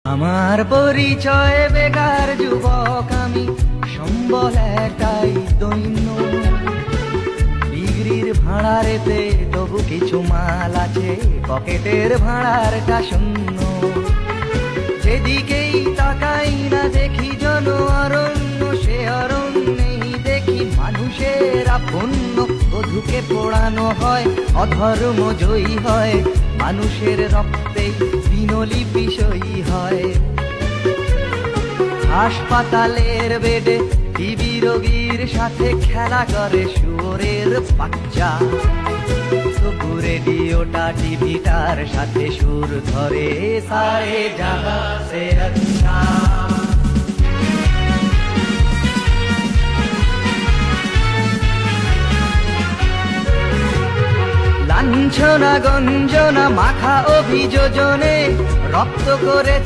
আমার পরিচয় বেকার যুবক আমি, সম্বল একটাই দৈন্য। ডিগ্রির ভাড়ারেতে তবু কিছু মাল আছে, পকেটের ভাড়ারটা শূন্য। যেদিকেই তাকাই না দেখি জন অরণ্য, সে অরণ্যেই দেখি মানুষের আপন্য। বধুকে পোড়ানো হয়, অধর্ম জয়ী হয়, মানুষের রক্তে দিনলিপি সই হয়। হাসপাতালের বেডে টিবি রোগীর সাথে খেলা করে শুয়োরের বাচ্চা। তবু রেডিওটা টিভিটার সাথে সুর ধরে, সারে জাগা সে আচ্ছা। লাঞ্ছনা গঞ্জনা মাখা অভিযোজনে রপ্ত করেছি